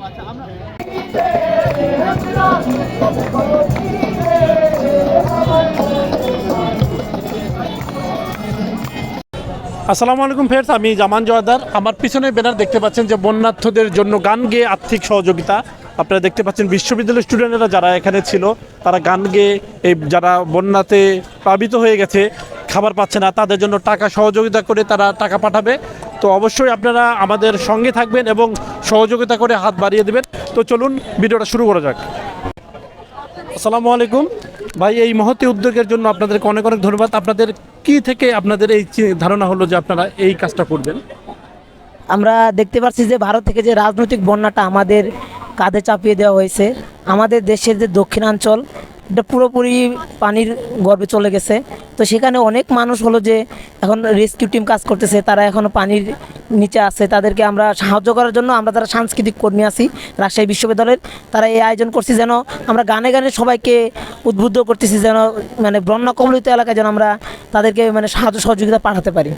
আসসালামু আলাইকুম ফ্রেন্ডস, আমি জামান জোয়ারদার। আমার পিছনে ব্যানার দেখতে পাচ্ছেন যে বন্যার্থদের জন্য গান গেয়ে আর্থিক সহযোগিতা। আপনারা দেখতে পাচ্ছেন বিশ্ববিদ্যালয়ের স্টুডেন্টরা যারা এখানে ছিল তারা গান গেয়ে এই যারা বন্যাতে প্লাবিত হয়ে গেছে, খাবার পাচ্ছে না, তাদের জন্য টাকা সহযোগিতা করে তারা টাকা পাঠাবে। তো অবশ্যই আপনারা আমাদের সঙ্গে থাকবেন এবং সহযোগিতা করে হাত বাড়িয়ে দেবেন। তো চলুন ভিডিওটা শুরু করা যাক। আসসালামু আলাইকুম ভাই, এই মহতী উদ্যোগের জন্য আপনাদেরকে অনেক অনেক ধন্যবাদ। আপনাদের কি থেকে আপনাদের এই ধারণা হলো যে আপনারা এই কাজটা করবেন? আমরা দেখতে পাচ্ছি যে ভারত থেকে যে রাজনৈতিক বন্যাটা আমাদের কাঁধে চাপিয়ে দেওয়া হয়েছে, আমাদের দেশের যে দক্ষিণাঞ্চল এটা পুরোপুরি পানির গর্ভে চলে গেছে। তো সেখানে অনেক মানুষ হলো যে এখন রেস্কিউ টিম কাজ করতেছে, তারা এখনও পানির নিচে আছে। তাদেরকে আমরা সাহায্য করার জন্য আমরা যারা সাংস্কৃতিক কর্মী আছি রাজশাহী বিশ্ববিদ্যালয়ের, তারা এই আয়োজন করছি যেন আমরা গানে গানে সবাইকে উদ্বুদ্ধ করতেছি যেন মানে বন্যা কবলিত এলাকায় যেন আমরা তাদেরকে মানে সাহায্য সহযোগিতা পাঠাতে পারি।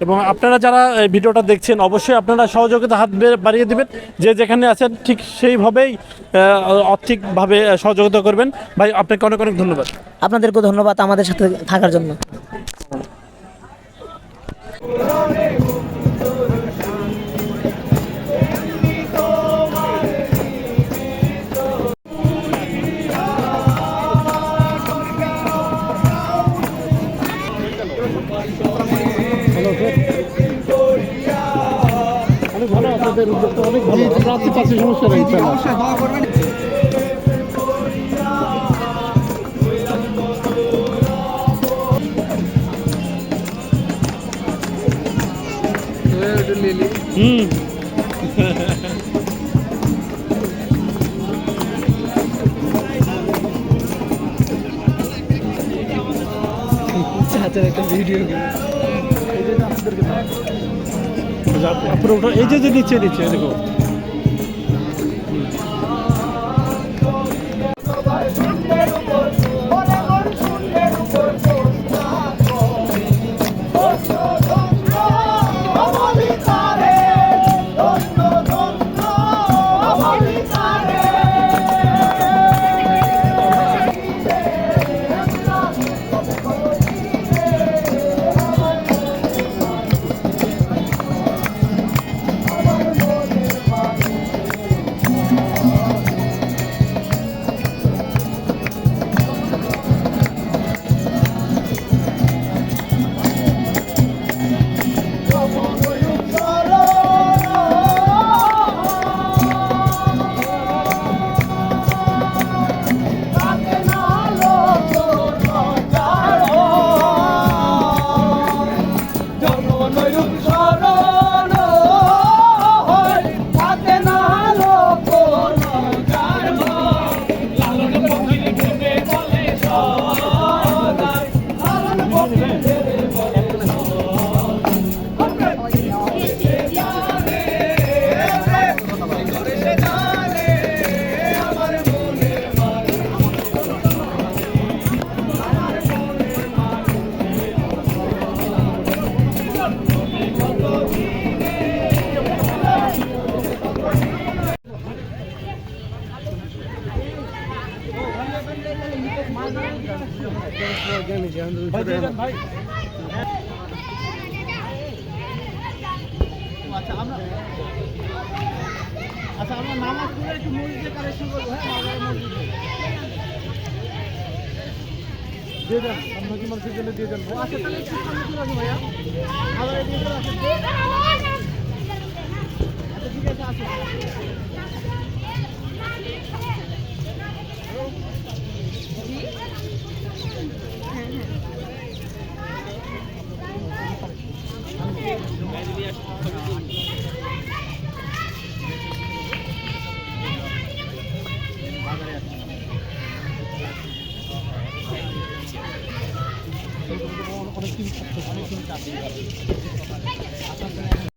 এবং আপনারা যারা এই ভিডিওটা দেখছেন অবশ্যই আপনারা সহযোগিতা হাত বাড়িয়ে দেবেন, যে যেখানে আছেন ঠিক সেইভাবেই আর্থিকভাবে সহযোগিতা করবেন। ভাই আপনাকে অনেক অনেক ধন্যবাদ। আপনাদেরকেও ধন্যবাদ আমাদের সাথে থাকার জন্য। অনেক ভালো, আপনাদের উদ্যোগটা অনেক ভালো। আমরা আছি পাশে, সমস্যা নেই। একটা ভিডিও এই যে নিচে নিচে দেখো। ভাই আচ্ছা আমরা নামাজ পড়ে একটু মসজিদে কালেকশন করবো। হ্যাঁ, দিয়ে দেন, আপনাকে মসজিদ গেলে দিয়ে দেন। আচ্ছা তাহলে একটু সামনে চলে আসুন ভাইয়া, আবার এদিকে চলে আসুন। আচ্ছা ঠিক আছে, আসুন। অনেক